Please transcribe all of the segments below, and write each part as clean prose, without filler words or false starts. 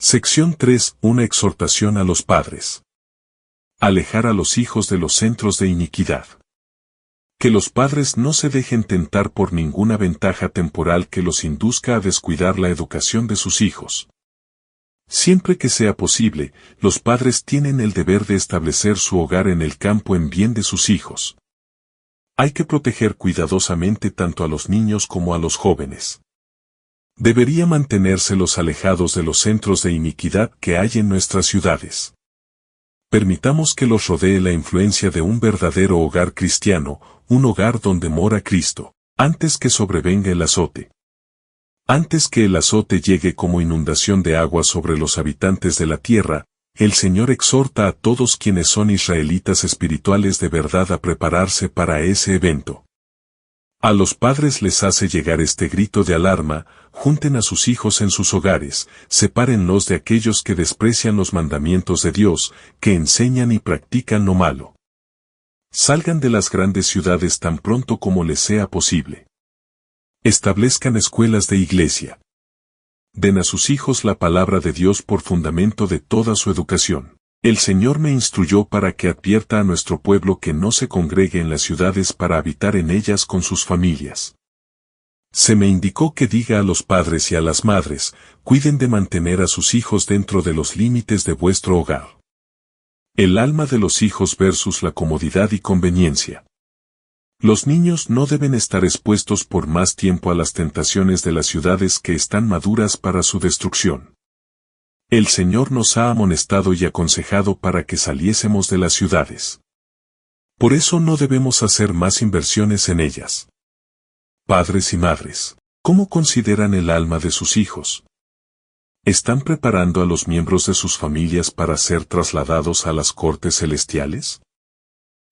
Sección 3. Una exhortación a los padres. Alejar a los hijos de los centros de iniquidad. Que los padres no se dejen tentar por ninguna ventaja temporal que los induzca a descuidar la educación de sus hijos. Siempre que sea posible, los padres tienen el deber de establecer su hogar en el campo en bien de sus hijos. Hay que proteger cuidadosamente tanto a los niños como a los jóvenes. Debería mantenérselos alejados de los centros de iniquidad que hay en nuestras ciudades. Permitamos que los rodee la influencia de un verdadero hogar cristiano, un hogar donde mora Cristo, antes que sobrevenga el azote. Antes que el azote llegue como inundación de agua sobre los habitantes de la tierra, el Señor exhorta a todos quienes son israelitas espirituales de verdad a prepararse para ese evento. A los padres les hace llegar este grito de alarma: junten a sus hijos en sus hogares, sepárenlos de aquellos que desprecian los mandamientos de Dios, que enseñan y practican lo malo. Salgan de las grandes ciudades tan pronto como les sea posible. Establezcan escuelas de iglesia. Den a sus hijos la palabra de Dios por fundamento de toda su educación. El Señor me instruyó para que advierta a nuestro pueblo que no se congregue en las ciudades para habitar en ellas con sus familias. Se me indicó que diga a los padres y a las madres: cuiden de mantener a sus hijos dentro de los límites de vuestro hogar. El alma de los hijos versus la comodidad y conveniencia. Los niños no deben estar expuestos por más tiempo a las tentaciones de las ciudades que están maduras para su destrucción. El Señor nos ha amonestado y aconsejado para que saliésemos de las ciudades. Por eso no debemos hacer más inversiones en ellas. Padres y madres, ¿cómo consideran el alma de sus hijos? ¿Están preparando a los miembros de sus familias para ser trasladados a las cortes celestiales?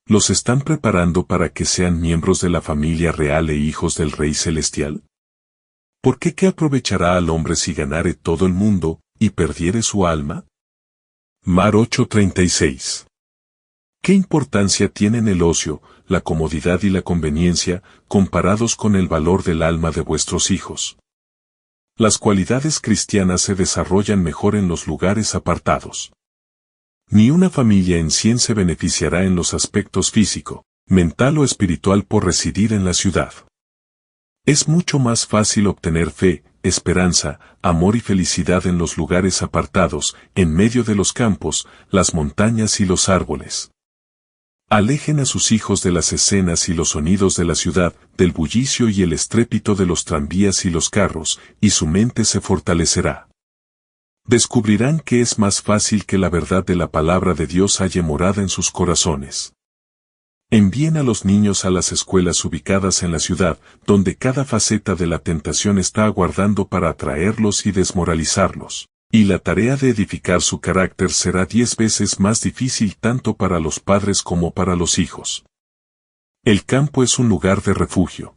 ¿Los están preparando para que sean miembros de la familia real e hijos del Rey Celestial? ¿Por qué aprovechará al hombre si ganare todo el mundo y perdiere su alma? Mar 8:36. ¿Qué importancia tienen el ocio, la comodidad y la conveniencia, comparados con el valor del alma de vuestros hijos? Las cualidades cristianas se desarrollan mejor en los lugares apartados. Ni una familia en 100 se beneficiará en los aspectos físico, mental o espiritual por residir en la ciudad. Es mucho más fácil obtener fe, esperanza, amor y felicidad en los lugares apartados, en medio de los campos, las montañas y los árboles. Alejen a sus hijos de las escenas y los sonidos de la ciudad, del bullicio y el estrépito de los tranvías y los carros, y su mente se fortalecerá. Descubrirán que es más fácil que la verdad de la palabra de Dios haya morada en sus corazones. Envíen a los niños a las escuelas ubicadas en la ciudad, donde cada faceta de la tentación está aguardando para atraerlos y desmoralizarlos. Y la tarea de edificar su carácter será 10 veces más difícil tanto para los padres como para los hijos. El campo es un lugar de refugio.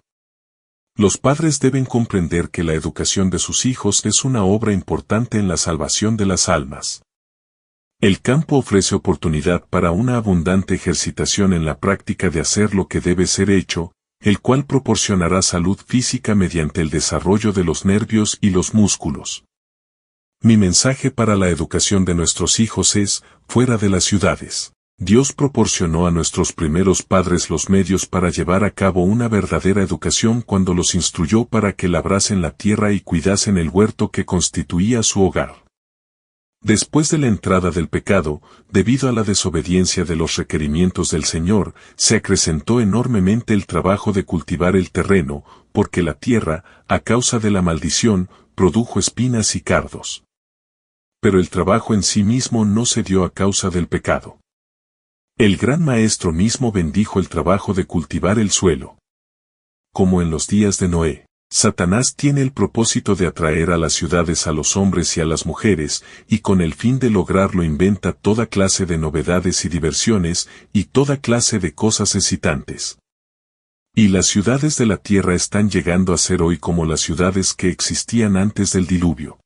Los padres deben comprender que la educación de sus hijos es una obra importante en la salvación de las almas. El campo ofrece oportunidad para una abundante ejercitación en la práctica de hacer lo que debe ser hecho, el cual proporcionará salud física mediante el desarrollo de los nervios y los músculos. Mi mensaje para la educación de nuestros hijos es: fuera de las ciudades. Dios proporcionó a nuestros primeros padres los medios para llevar a cabo una verdadera educación cuando los instruyó para que labrasen la tierra y cuidasen el huerto que constituía su hogar. Después de la entrada del pecado, debido a la desobediencia de los requerimientos del Señor, se acrecentó enormemente el trabajo de cultivar el terreno, porque la tierra, a causa de la maldición, produjo espinas y cardos. Pero el trabajo en sí mismo no se dio a causa del pecado. El gran Maestro mismo bendijo el trabajo de cultivar el suelo. Como en los días de Noé, Satanás tiene el propósito de atraer a las ciudades a los hombres y a las mujeres, y con el fin de lograrlo inventa toda clase de novedades y diversiones, y toda clase de cosas excitantes. Y las ciudades de la tierra están llegando a ser hoy como las ciudades que existían antes del diluvio.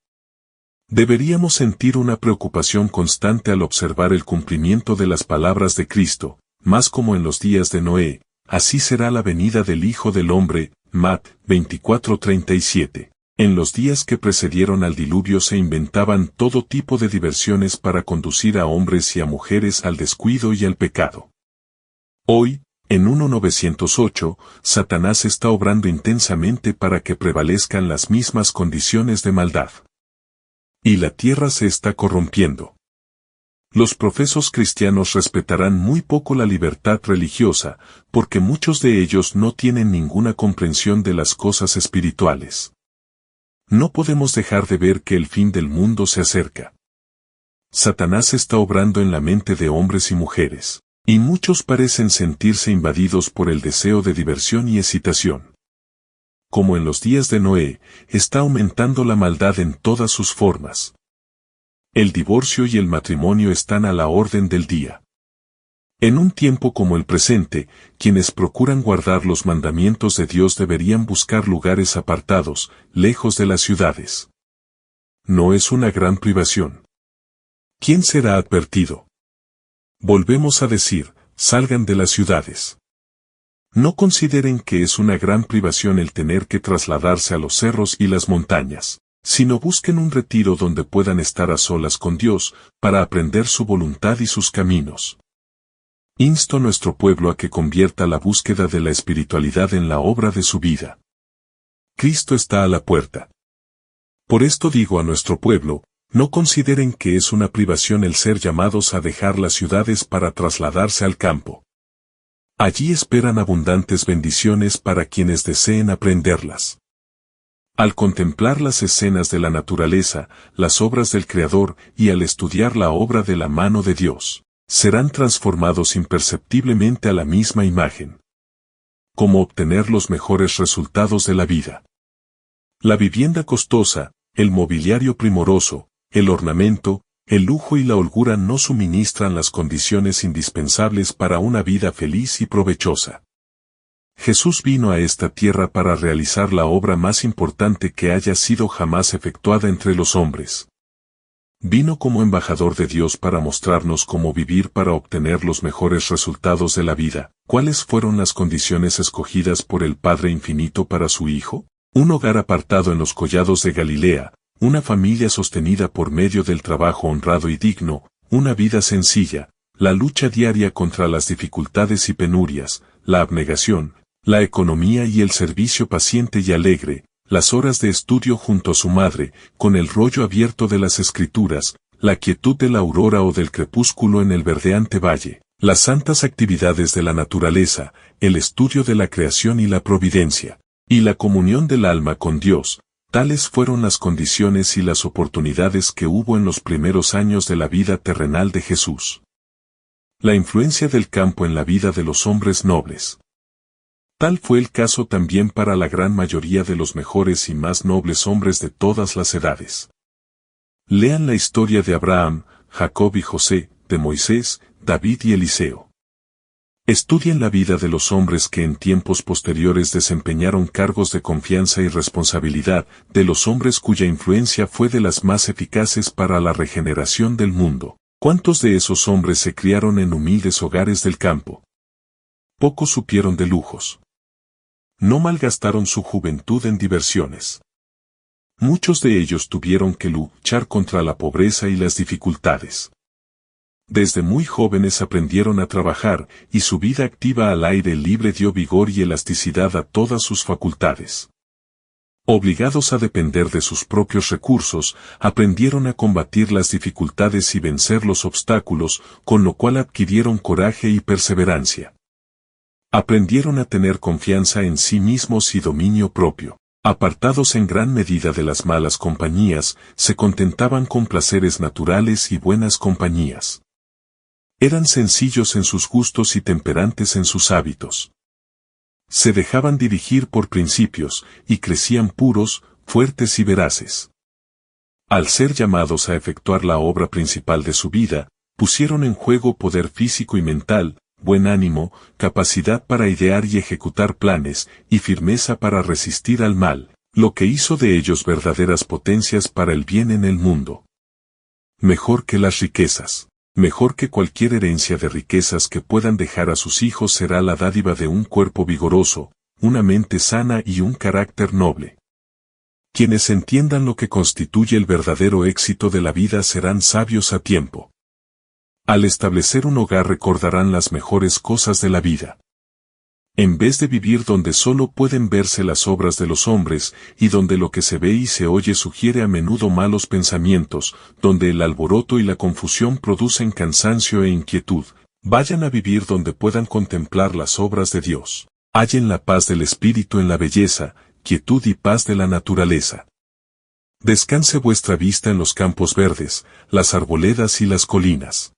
Deberíamos sentir una preocupación constante al observar el cumplimiento de las palabras de Cristo, más como en los días de Noé, así será la venida del Hijo del Hombre. Mat 24:37. En los días que precedieron al diluvio se inventaban todo tipo de diversiones para conducir a hombres y a mujeres al descuido y al pecado. Hoy, en 1908, Satanás está obrando intensamente para que prevalezcan las mismas condiciones de maldad. Y la tierra se está corrompiendo. Los profesos cristianos respetarán muy poco la libertad religiosa, porque muchos de ellos no tienen ninguna comprensión de las cosas espirituales. No podemos dejar de ver que el fin del mundo se acerca. Satanás está obrando en la mente de hombres y mujeres, y muchos parecen sentirse invadidos por el deseo de diversión y excitación. Como en los días de Noé, está aumentando la maldad en todas sus formas. El divorcio y el matrimonio están a la orden del día. En un tiempo como el presente, quienes procuran guardar los mandamientos de Dios deberían buscar lugares apartados, lejos de las ciudades. ¿No es una gran privación? ¿Quién será advertido? Volvemos a decir, salgan de las ciudades. No consideren que es una gran privación el tener que trasladarse a los cerros y las montañas, sino busquen un retiro donde puedan estar a solas con Dios, para aprender su voluntad y sus caminos. Insto a nuestro pueblo a que convierta la búsqueda de la espiritualidad en la obra de su vida. Cristo está a la puerta. Por esto digo a nuestro pueblo, no consideren que es una privación el ser llamados a dejar las ciudades para trasladarse al campo. Allí esperan abundantes bendiciones para quienes deseen aprenderlas. Al contemplar las escenas de la naturaleza, las obras del Creador y al estudiar la obra de la mano de Dios, serán transformados imperceptiblemente a la misma imagen. ¿Cómo obtener los mejores resultados de la vida? La vivienda costosa, el mobiliario primoroso, el ornamento, el lujo y la holgura no suministran las condiciones indispensables para una vida feliz y provechosa. Jesús vino a esta tierra para realizar la obra más importante que haya sido jamás efectuada entre los hombres. Vino como embajador de Dios para mostrarnos cómo vivir para obtener los mejores resultados de la vida. ¿Cuáles fueron las condiciones escogidas por el Padre Infinito para su Hijo? Un hogar apartado en los collados de Galilea, una familia sostenida por medio del trabajo honrado y digno, una vida sencilla, la lucha diaria contra las dificultades y penurias, la abnegación, la economía y el servicio paciente y alegre, las horas de estudio junto a su madre, con el rollo abierto de las Escrituras, la quietud de la aurora o del crepúsculo en el verdeante valle, las santas actividades de la naturaleza, el estudio de la creación y la providencia, y la comunión del alma con Dios. Tales fueron las condiciones y las oportunidades que hubo en los primeros años de la vida terrenal de Jesús. La influencia del campo en la vida de los hombres nobles. Tal fue el caso también para la gran mayoría de los mejores y más nobles hombres de todas las edades. Lean la historia de Abraham, Jacob y José, de Moisés, David y Eliseo. Estudien la vida de los hombres que en tiempos posteriores desempeñaron cargos de confianza y responsabilidad, de los hombres cuya influencia fue de las más eficaces para la regeneración del mundo. ¿Cuántos de esos hombres se criaron en humildes hogares del campo? Pocos supieron de lujos. No malgastaron su juventud en diversiones. Muchos de ellos tuvieron que luchar contra la pobreza y las dificultades. Desde muy jóvenes aprendieron a trabajar, y su vida activa al aire libre dio vigor y elasticidad a todas sus facultades. Obligados a depender de sus propios recursos, aprendieron a combatir las dificultades y vencer los obstáculos, con lo cual adquirieron coraje y perseverancia. Aprendieron a tener confianza en sí mismos y dominio propio. Apartados en gran medida de las malas compañías, se contentaban con placeres naturales y buenas compañías. Eran sencillos en sus gustos y temperantes en sus hábitos. Se dejaban dirigir por principios, y crecían puros, fuertes y veraces. Al ser llamados a efectuar la obra principal de su vida, pusieron en juego poder físico y mental, buen ánimo, capacidad para idear y ejecutar planes, y firmeza para resistir al mal, lo que hizo de ellos verdaderas potencias para el bien en el mundo. Mejor que las riquezas, mejor que cualquier herencia de riquezas que puedan dejar a sus hijos será la dádiva de un cuerpo vigoroso, una mente sana y un carácter noble. Quienes entiendan lo que constituye el verdadero éxito de la vida serán sabios a tiempo. Al establecer un hogar recordarán las mejores cosas de la vida. En vez de vivir donde solo pueden verse las obras de los hombres, y donde lo que se ve y se oye sugiere a menudo malos pensamientos, donde el alboroto y la confusión producen cansancio e inquietud, vayan a vivir donde puedan contemplar las obras de Dios. Hallen la paz del espíritu en la belleza, quietud y paz de la naturaleza. Descanse vuestra vista en los campos verdes, las arboledas y las colinas.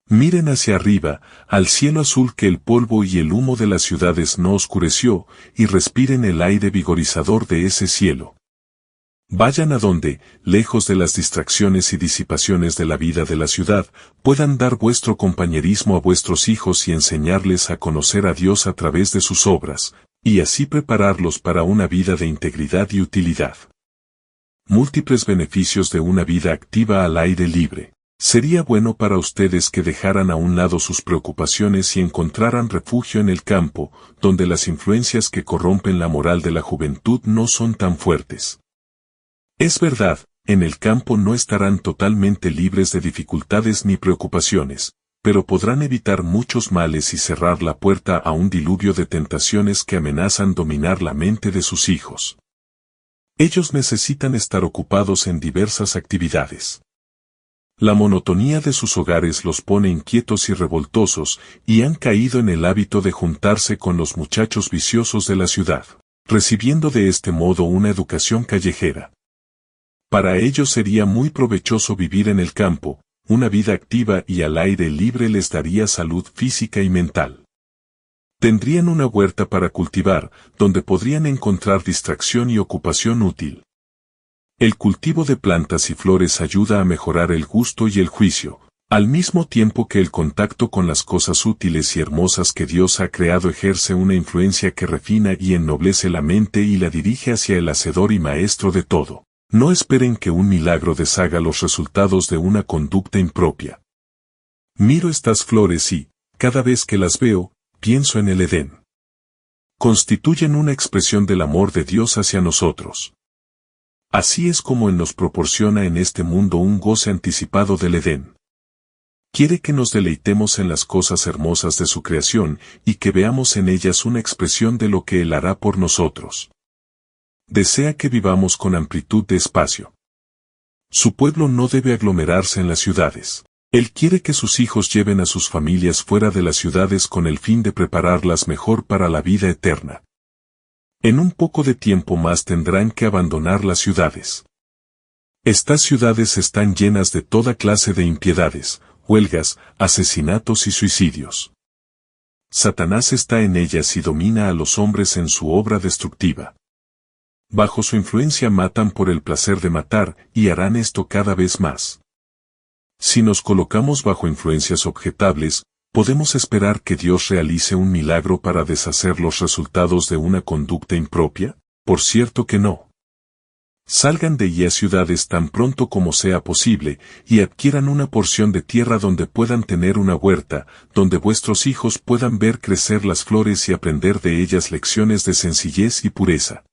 Miren hacia arriba, al cielo azul que el polvo y el humo de las ciudades no oscureció, y respiren el aire vigorizador de ese cielo. Vayan a donde, lejos de las distracciones y disipaciones de la vida de la ciudad, puedan dar vuestro compañerismo a vuestros hijos y enseñarles a conocer a Dios a través de sus obras, y así prepararlos para una vida de integridad y utilidad. Múltiples beneficios de una vida activa al aire libre. Sería bueno para ustedes que dejaran a un lado sus preocupaciones y encontraran refugio en el campo, donde las influencias que corrompen la moral de la juventud no son tan fuertes. Es verdad, en el campo no estarán totalmente libres de dificultades ni preocupaciones, pero podrán evitar muchos males y cerrar la puerta a un diluvio de tentaciones que amenazan dominar la mente de sus hijos. Ellos necesitan estar ocupados en diversas actividades. La monotonía de sus hogares los pone inquietos y revoltosos, y han caído en el hábito de juntarse con los muchachos viciosos de la ciudad, recibiendo de este modo una educación callejera. Para ellos sería muy provechoso vivir en el campo, una vida activa y al aire libre les daría salud física y mental. Tendrían una huerta para cultivar, donde podrían encontrar distracción y ocupación útil. El cultivo de plantas y flores ayuda a mejorar el gusto y el juicio, al mismo tiempo que el contacto con las cosas útiles y hermosas que Dios ha creado ejerce una influencia que refina y ennoblece la mente y la dirige hacia el hacedor y maestro de todo. No esperen que un milagro deshaga los resultados de una conducta impropia. Miro estas flores y, cada vez que las veo, pienso en el Edén. Constituyen una expresión del amor de Dios hacia nosotros. Así es como Él nos proporciona en este mundo un goce anticipado del Edén. Quiere que nos deleitemos en las cosas hermosas de su creación y que veamos en ellas una expresión de lo que Él hará por nosotros. Desea que vivamos con amplitud de espacio. Su pueblo no debe aglomerarse en las ciudades. Él quiere que sus hijos lleven a sus familias fuera de las ciudades con el fin de prepararlas mejor para la vida eterna. En un poco de tiempo más tendrán que abandonar las ciudades. Estas ciudades están llenas de toda clase de impiedades, huelgas, asesinatos y suicidios. Satanás está en ellas y domina a los hombres en su obra destructiva. Bajo su influencia matan por el placer de matar y harán esto cada vez más. Si nos colocamos bajo influencias objetables, ¿podemos esperar que Dios realice un milagro para deshacer los resultados de una conducta impropia? Por cierto que no. Salgan de allí a ciudades tan pronto como sea posible, y adquieran una porción de tierra donde puedan tener una huerta, donde vuestros hijos puedan ver crecer las flores y aprender de ellas lecciones de sencillez y pureza.